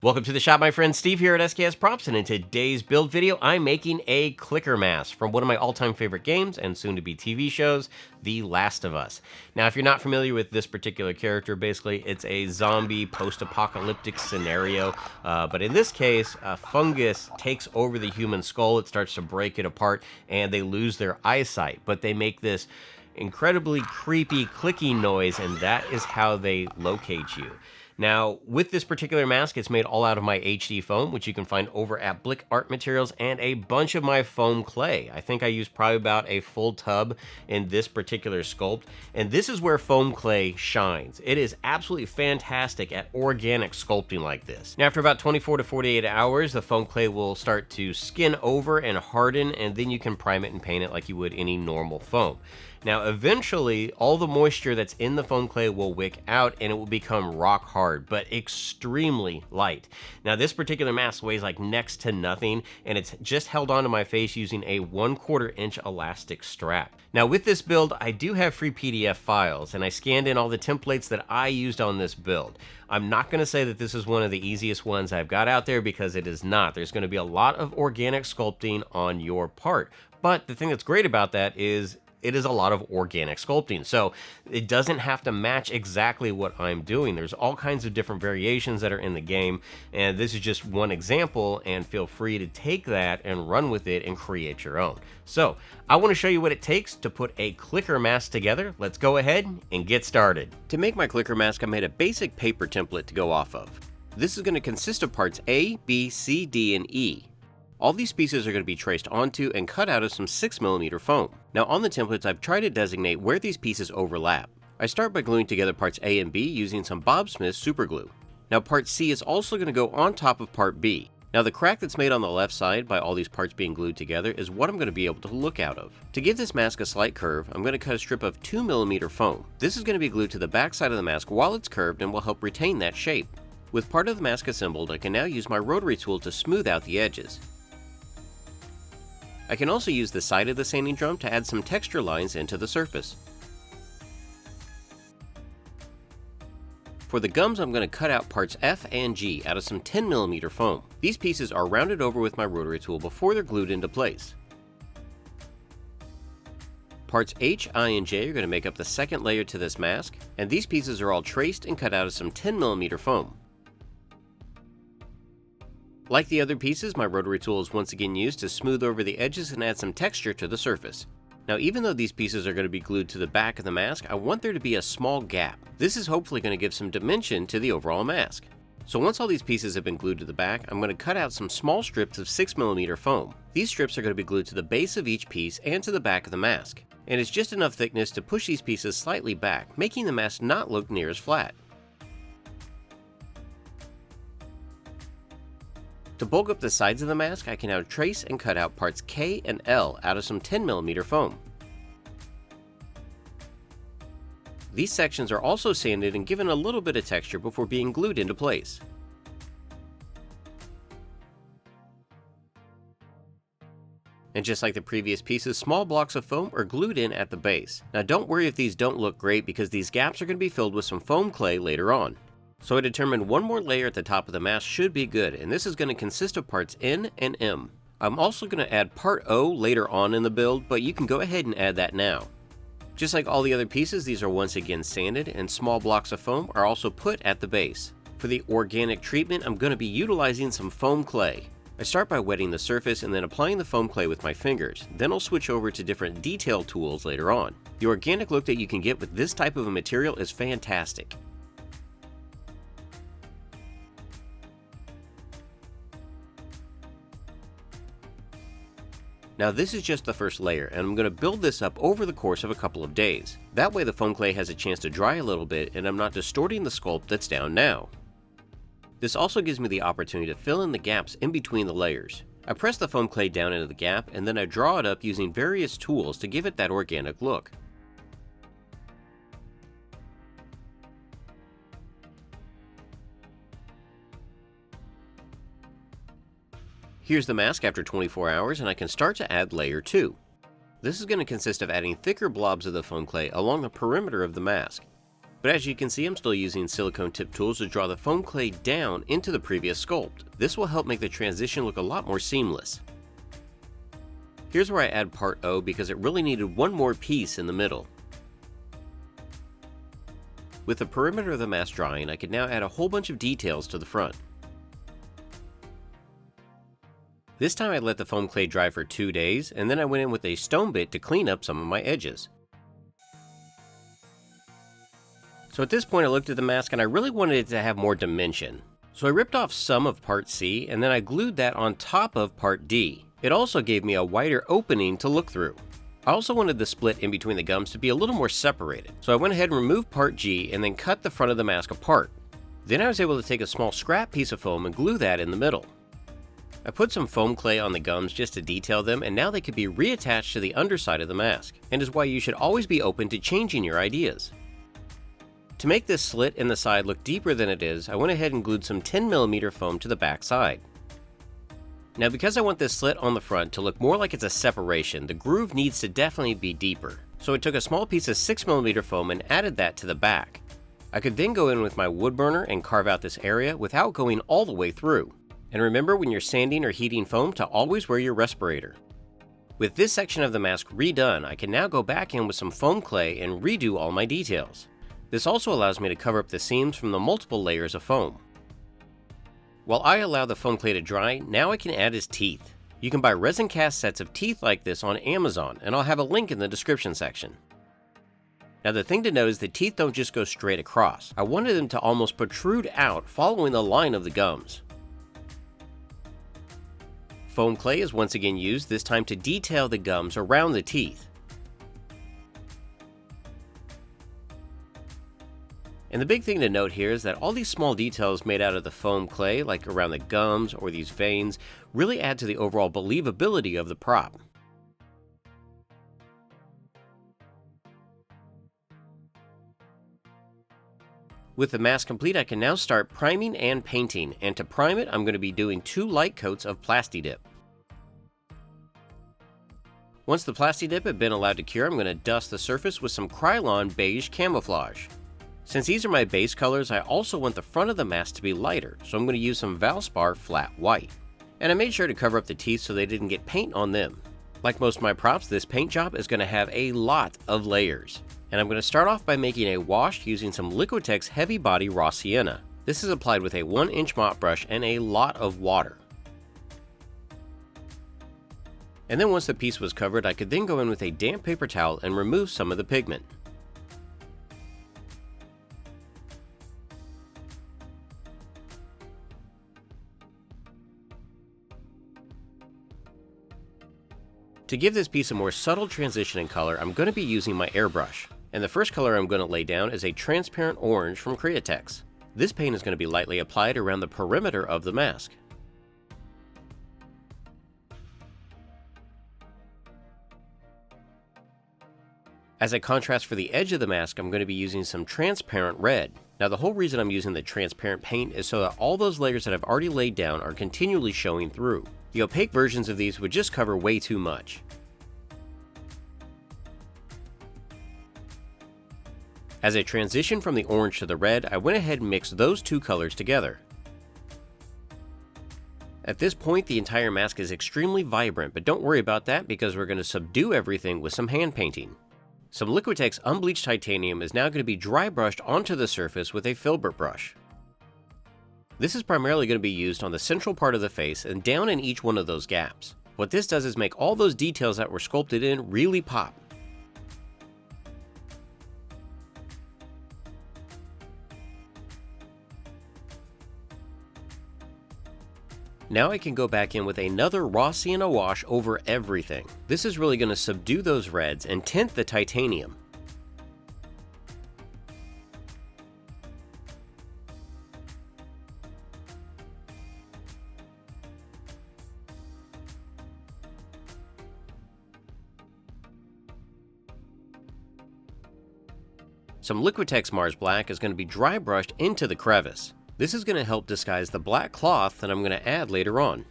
Welcome to the shop, my friend Steve here at SKS Props, and in today's build video, I'm making a clicker mask from one of my all-time favorite games and soon-to-be TV shows, The Last of Us. Now, if you're not familiar with this particular character, basically, it's a zombie post-apocalyptic scenario, but in this case, a fungus takes over the human skull, it starts to break it apart, and they lose their eyesight, but they make this incredibly creepy clicking noise, and that is how they locate you. Now, with this particular mask, it's made all out of my HD foam, which you can find over at Blick Art Materials, and a bunch of my foam clay. I think I used probably about a full tub in this particular sculpt, and this is where foam clay shines. It is absolutely fantastic at organic sculpting like this. Now, after about 24 to 48 hours, the foam clay will start to skin over and harden, and then you can prime it and paint it like you would any normal foam. Now, eventually, all the moisture that's in the foam clay will wick out and it will become rock hard, but extremely light. Now, this particular mask weighs like next to nothing, and it's just held onto my face using a 1/4 inch elastic strap. Now, with this build, I do have free PDF files, and I scanned in all the templates that I used on this build. I'm not going to say that this is one of the easiest ones I've got out there, because it is not. There's going to be a lot of organic sculpting on your part. But the thing that's great about that is it is a lot of organic sculpting, so it doesn't have to match exactly what I'm doing. There's all kinds of different variations that are in the game, and this is just one example, and feel free to take that and run with it and create your own. So I want to show you what it takes to put a clicker mask together. Let's go ahead and get started. To make my clicker mask, I made a basic paper template to go off of. This is going to consist of parts A, B, C, D, and E. All these pieces are going to be traced onto and cut out of some 6mm foam. Now, on the templates, I've tried to designate where these pieces overlap. I start by gluing together parts A and B using some Bob Smith super glue. Now, part C is also going to go on top of part B. Now, the crack that's made on the left side by all these parts being glued together is what I'm going to be able to look out of. To give this mask a slight curve, I'm going to cut a strip of 2mm foam. This is going to be glued to the back side of the mask while it's curved and will help retain that shape. With part of the mask assembled, I can now use my rotary tool to smooth out the edges. I can also use the side of the sanding drum to add some texture lines into the surface. For the gums, I'm going to cut out parts F and G out of some 10mm foam. These pieces are rounded over with my rotary tool before they're glued into place. Parts H, I, and J are going to make up the second layer to this mask, and these pieces are all traced and cut out of some 10mm foam. Like the other pieces, my rotary tool is once again used to smooth over the edges and add some texture to the surface. Now, even though these pieces are going to be glued to the back of the mask, I want there to be a small gap. This is hopefully going to give some dimension to the overall mask. So once all these pieces have been glued to the back, I'm going to cut out some small strips of 6mm foam. These strips are going to be glued to the base of each piece and to the back of the mask. And it's just enough thickness to push these pieces slightly back, making the mask not look near as flat. To bulk up the sides of the mask, I can now trace and cut out parts K and L out of some 10mm foam. These sections are also sanded and given a little bit of texture before being glued into place. And just like the previous pieces, small blocks of foam are glued in at the base. Now, don't worry if these don't look great, because these gaps are going to be filled with some foam clay later on. So I determined one more layer at the top of the mask should be good, and this is going to consist of parts N and M. I'm also going to add part O later on in the build, but you can go ahead and add that now. Just like all the other pieces, these are once again sanded, and small blocks of foam are also put at the base. For the organic treatment, I'm going to be utilizing some foam clay. I start by wetting the surface and then applying the foam clay with my fingers. Then I'll switch over to different detail tools later on. The organic look that you can get with this type of a material is fantastic. Now, this is just the first layer, and I'm going to build this up over the course of a couple of days. That way the foam clay has a chance to dry a little bit, and I'm not distorting the sculpt that's down now. This also gives me the opportunity to fill in the gaps in between the layers. I press the foam clay down into the gap, and then I draw it up using various tools to give it that organic look. Here's the mask after 24 hours, and I can start to add layer 2. This is going to consist of adding thicker blobs of the foam clay along the perimeter of the mask. But as you can see, I'm still using silicone tip tools to draw the foam clay down into the previous sculpt. This will help make the transition look a lot more seamless. Here's where I add part O because it really needed one more piece in the middle. With the perimeter of the mask drying, I could now add a whole bunch of details to the front. This time I let the foam clay dry for 2 days, and then I went in with a stone bit to clean up some of my edges. So at this point I looked at the mask and I really wanted it to have more dimension. So I ripped off some of part C and then I glued that on top of part D. It also gave me a wider opening to look through. I also wanted the split in between the gums to be a little more separated. So I went ahead and removed part G and then cut the front of the mask apart. Then I was able to take a small scrap piece of foam and glue that in the middle. I put some foam clay on the gums just to detail them, and now they could be reattached to the underside of the mask, and is why you should always be open to changing your ideas. To make this slit in the side look deeper than it is, I went ahead and glued some 10mm foam to the back side. Now because I want this slit on the front to look more like it's a separation, the groove needs to definitely be deeper. So I took a small piece of 6mm foam and added that to the back. I could then go in with my wood burner and carve out this area without going all the way through. And remember when you're sanding or heating foam to always wear your respirator. With this section of the mask redone, I can now go back in with some foam clay and redo all my details. This also allows me to cover up the seams from the multiple layers of foam. While I allow the foam clay to dry, now I can add his teeth. You can buy resin cast sets of teeth like this on Amazon, and I'll have a link in the description section. Now the thing to note is the teeth don't just go straight across. I wanted them to almost protrude out following the line of the gums. Foam clay is once again used, this time to detail the gums around the teeth. And the big thing to note here is that all these small details made out of the foam clay, like around the gums or these veins, really add to the overall believability of the prop. With the mask complete, I can now start priming and painting, and to prime it, I'm going to be doing 2 light coats of Plasti-Dip. Once the Plasti-Dip had been allowed to cure, I'm going to dust the surface with some Krylon Beige Camouflage. Since these are my base colors, I also want the front of the mask to be lighter, so I'm going to use some Valspar Flat White. And I made sure to cover up the teeth so they didn't get paint on them. Like most of my props, this paint job is going to have a lot of layers. And I'm going to start off by making a wash using some Liquitex Heavy Body Raw Sienna. This is applied with a 1-inch mop brush and a lot of water. And then once the piece was covered, I could then go in with a damp paper towel and remove some of the pigment. To give this piece a more subtle transition in color, I'm going to be using my airbrush. And the first color I'm going to lay down is a transparent orange from Createx. This paint is going to be lightly applied around the perimeter of the mask. As a contrast for the edge of the mask, I'm going to be using some transparent red. Now the whole reason I'm using the transparent paint is so that all those layers that I've already laid down are continually showing through. The opaque versions of these would just cover way too much. As I transition from the orange to the red, I went ahead and mixed those 2 colors together. At this point, the entire mask is extremely vibrant, but don't worry about that because we're going to subdue everything with some hand painting. Some Liquitex Unbleached Titanium is now going to be dry brushed onto the surface with a filbert brush. This is primarily going to be used on the central part of the face and down in each one of those gaps. What this does is make all those details that were sculpted in really pop. Now I can go back in with another raw sienna wash over everything. This is really going to subdue those reds and tint the titanium. Some Liquitex Mars Black is going to be dry brushed into the crevice. This is going to help disguise the black cloth that I'm going to add later on.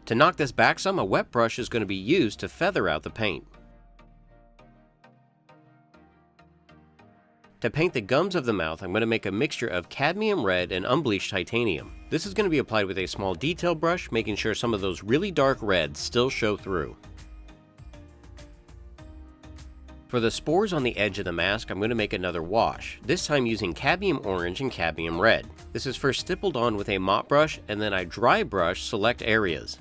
To knock this back some, a wet brush is going to be used to feather out the paint. To paint the gums of the mouth, I'm going to make a mixture of cadmium red and unbleached titanium. This is going to be applied with a small detail brush, making sure some of those really dark reds still show through. For the spores on the edge of the mask, I'm going to make another wash, this time using cadmium orange and cadmium red. This is first stippled on with a mop brush, and then I dry brush select areas.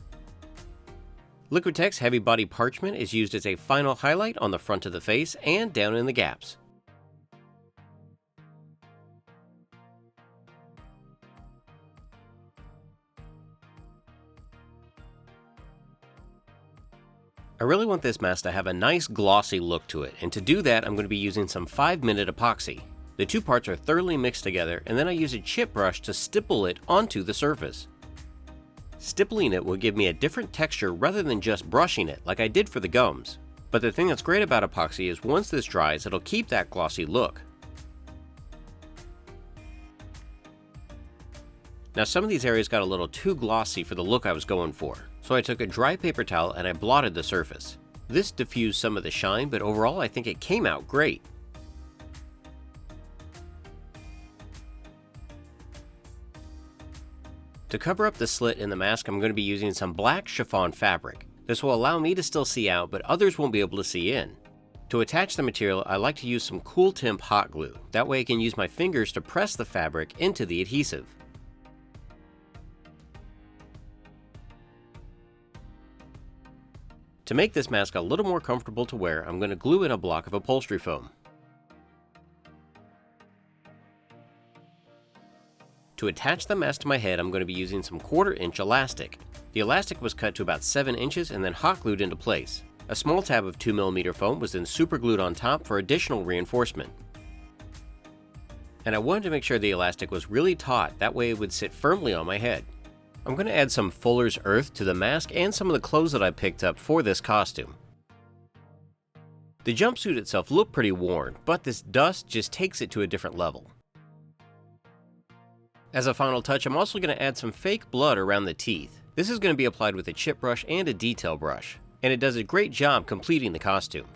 Liquitex Heavy Body Parchment is used as a final highlight on the front of the face and down in the gaps. I really want this mask to have a nice glossy look to it, and to do that I'm going to be using some 5-minute epoxy. The two parts are thoroughly mixed together, and then I use a chip brush to stipple it onto the surface. Stippling it will give me a different texture rather than just brushing it like I did for the gums. But the thing that's great about epoxy is once this dries, it'll keep that glossy look. Now some of these areas got a little too glossy for the look I was going for, so I took a dry paper towel and I blotted the surface. This diffused some of the shine, but overall I think it came out great. To cover up the slit in the mask, I'm going to be using some black chiffon fabric. This will allow me to still see out, but others won't be able to see in. To attach the material, I like to use some Cool Temp hot glue. That way I can use my fingers to press the fabric into the adhesive. To make this mask a little more comfortable to wear, I'm going to glue in a block of upholstery foam. To attach the mask to my head, I'm going to be using some 1/4-inch elastic. The elastic was cut to about 7 inches and then hot glued into place. A small tab of 2mm foam was then super glued on top for additional reinforcement. And I wanted to make sure the elastic was really taut, that way it would sit firmly on my head. I'm going to add some Fuller's Earth to the mask and some of the clothes that I picked up for this costume. The jumpsuit itself looked pretty worn, but this dust just takes it to a different level. As a final touch, I'm also going to add some fake blood around the teeth. This is going to be applied with a chip brush and a detail brush, and it does a great job completing the costume.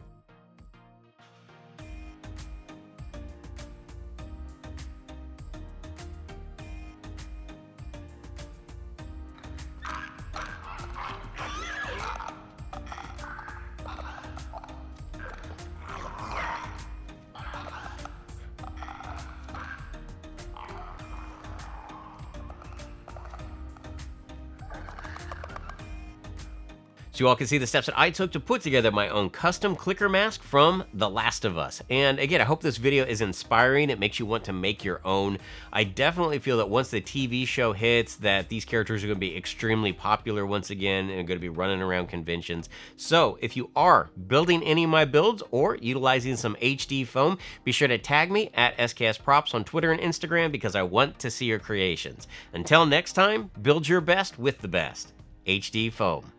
So you all can see the steps that I took to put together my own custom clicker mask from The Last of Us. And again, I hope this video is inspiring. It makes you want to make your own. I definitely feel that once the TV show hits, that these characters are going to be extremely popular once again and are going to be running around conventions. So if you are building any of my builds or utilizing some HD foam, be sure to tag me at SKS Props on Twitter and Instagram because I want to see your creations. Until next time, build your best with the best. HD Foam.